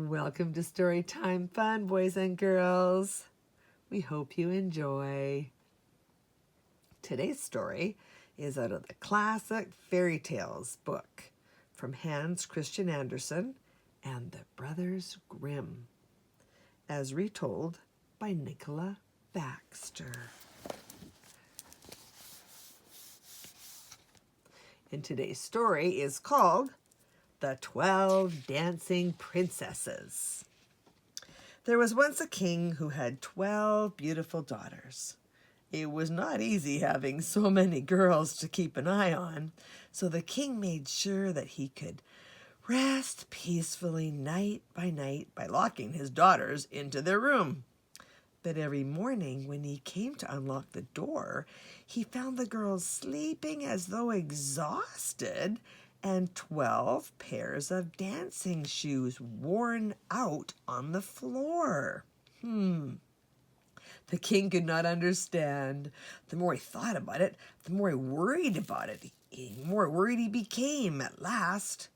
Welcome to Storytime Fun, boys and girls. We hope you enjoy. Today's story is out of the Classic Fairy Tales book from Hans Christian Andersen and the Brothers Grimm, as retold by Nicola Baxter. And today's story is called The 12 Dancing Princesses. There was once a king who had 12 beautiful daughters. It was not easy having so many girls to keep an eye on, so the king made sure that he could rest peacefully night by locking his daughters into their room. But every morning when he came to unlock the door, he found the girls sleeping as though exhausted and 12 pairs of dancing shoes worn out on the floor. The king could not understand. The more he thought about it, the more he worried about it. The more worried he became. At last,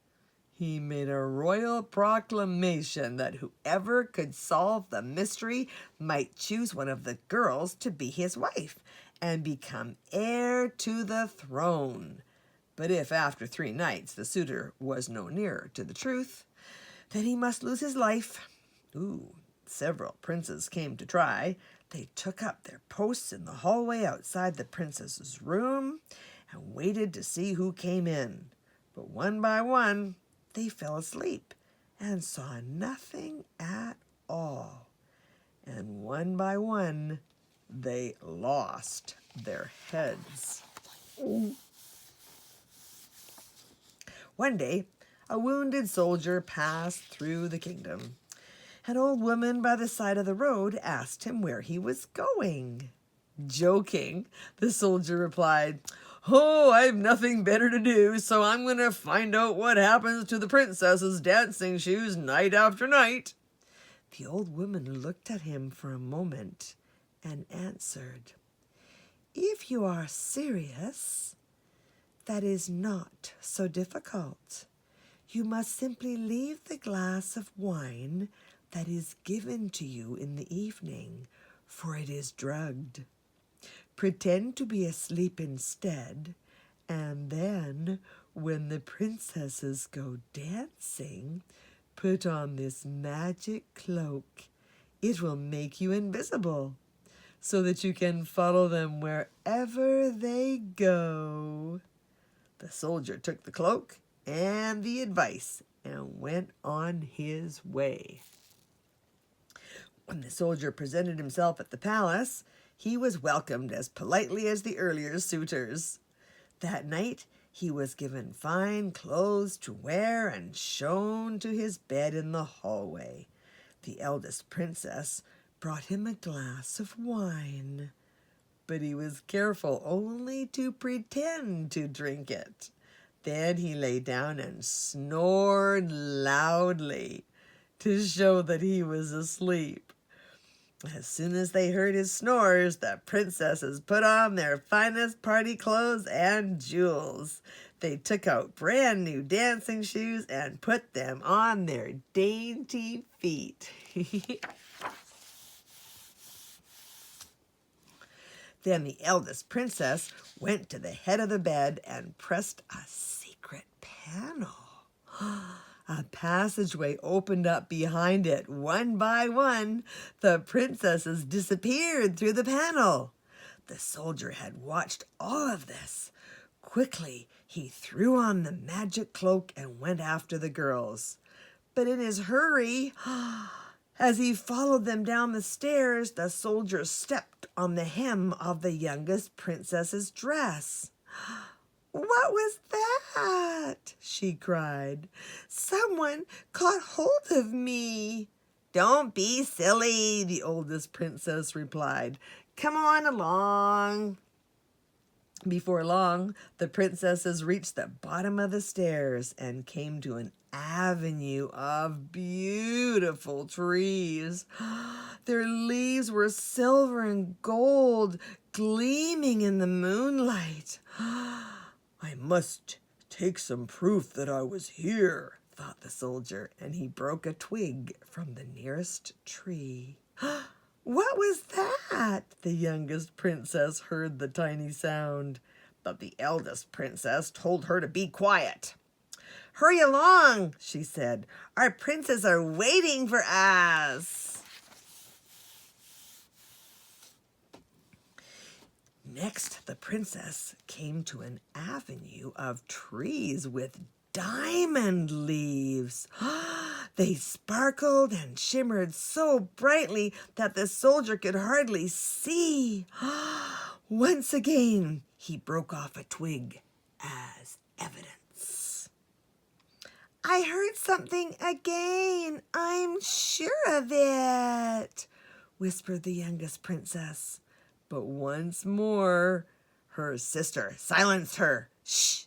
he made a royal proclamation that whoever could solve the mystery might choose one of the girls to be his wife and become heir to the throne. But if after 3 nights the suitor was no nearer to the truth, then he must lose his life. Several princes came to try. They took up their posts in the hallway outside the princess's room and waited to see who came in. But one by one, they fell asleep and saw nothing at all. And one by one, they lost their heads. One day, a wounded soldier passed through the kingdom. An old woman by the side of the road asked him where he was going. Joking, the soldier replied, "Oh, I've nothing better to do, so I'm going to find out what happens to the princess's dancing shoes night after night." The old woman looked at him for a moment and answered, "If you are serious, that is not so difficult. You must simply leave the glass of wine that is given to you in the evening, for it is drugged. Pretend to be asleep instead, and then, when the princesses go dancing, put on this magic cloak. It will make you invisible, so that you can follow them wherever they go." The soldier took the cloak and the advice and went on his way. When the soldier presented himself at the palace, he was welcomed as politely as the earlier suitors. That night, he was given fine clothes to wear and shown to his bed in the hallway. The eldest princess brought him a glass of wine, but he was careful only to pretend to drink it. Then he lay down and snored loudly to show that he was asleep. As soon as they heard his snores, the princesses put on their finest party clothes and jewels. They took out brand new dancing shoes and put them on their dainty feet. Then the eldest princess went to the head of the bed and pressed a secret panel. A passageway opened up behind it. One by one, the princesses disappeared through the panel. The soldier had watched all of this. Quickly, he threw on the magic cloak and went after the girls. But in his hurry, as he followed them down the stairs, the soldier stepped on the hem of the youngest princess's dress. "What was that?" she cried. "Someone caught hold of me." "Don't be silly," the oldest princess replied. "Come on along." Before long, the princesses reached the bottom of the stairs and came to an avenue of beautiful trees. Their leaves were silver and gold, gleaming in the moonlight. "I must take some proof that I was here," thought the soldier, and he broke a twig from the nearest tree. What was that? The youngest princess heard the tiny sound, but the eldest princess told her to be quiet. Hurry along, she said. Our princes are waiting for us. Next, the princess came to an avenue of trees with diamond leaves. They sparkled and shimmered so brightly that the soldier could hardly see. Once again, he broke off a twig as evidence. I heard something again. I'm sure of it, whispered the youngest princess. But once more, her sister silenced her. Shh!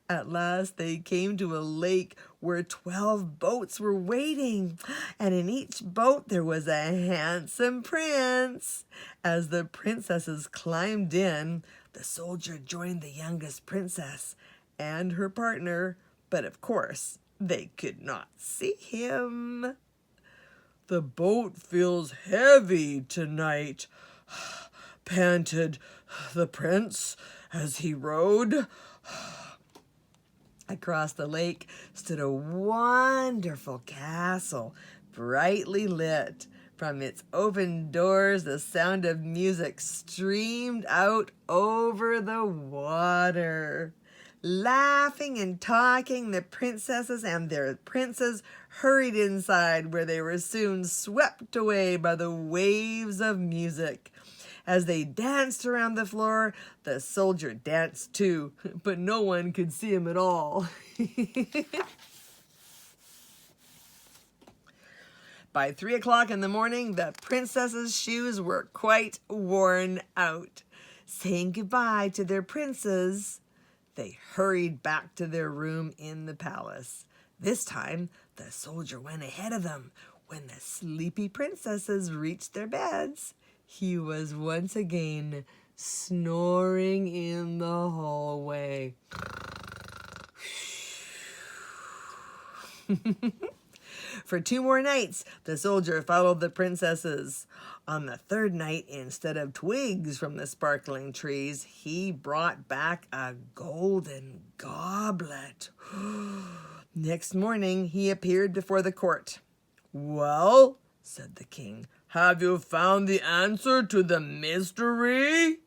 At last they came to a lake where 12 boats were waiting, and in each boat there was a handsome prince. As the princesses climbed in, the soldier joined the youngest princess and her partner, but of course they could not see him. The boat feels heavy tonight, panted the prince as he rowed. Across the lake stood a wonderful castle, brightly lit. From its open doors, the sound of music streamed out over the water. Laughing and talking, the princesses and their princes hurried inside, where they were soon swept away by the waves of music. As they danced around the floor, the soldier danced too, but no one could see him at all. By 3 o'clock in the morning, the princess's shoes were quite worn out. Saying goodbye to their princes, they hurried back to their room in the palace. This time, the soldier went ahead of them. When the sleepy princesses reached their beds, he was once again snoring in the hallway. For 2 more nights, the soldier followed the princesses. On the 3rd night, instead of twigs from the sparkling trees, he brought back a golden goblet. Next morning, he appeared before the court. Well, said the king, have you found the answer to the mystery?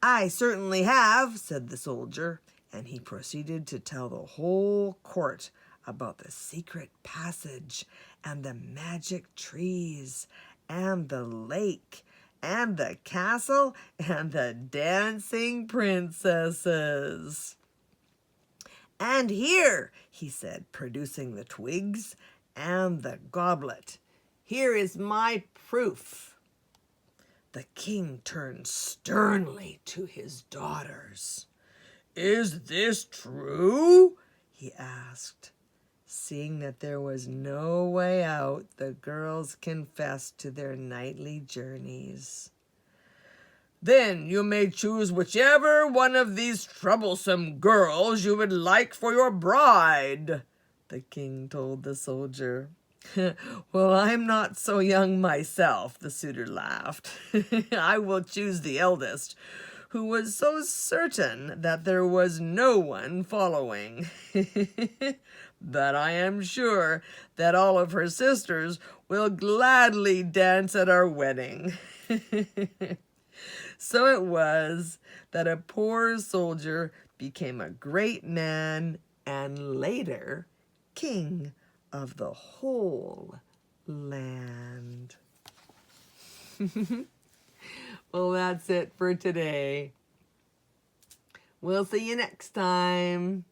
I certainly have, said the soldier, and he proceeded to tell the whole court about the secret passage and the magic trees and the lake and the castle and the dancing princesses. And here, he said, producing the twigs and the goblet, here is my proof. The king turned sternly to his daughters. Is this true? He asked. Seeing that there was no way out, the girls confessed to their nightly journeys. Then you may choose whichever one of these troublesome girls you would like for your bride, the king told the soldier. Well, I'm not so young myself, the suitor laughed. I will choose the eldest, who was so certain that there was no one following, that I am sure that all of her sisters will gladly dance at our wedding. So it was that a poor soldier became a great man and later king of the whole land. Well, that's it for today. We'll see you next time.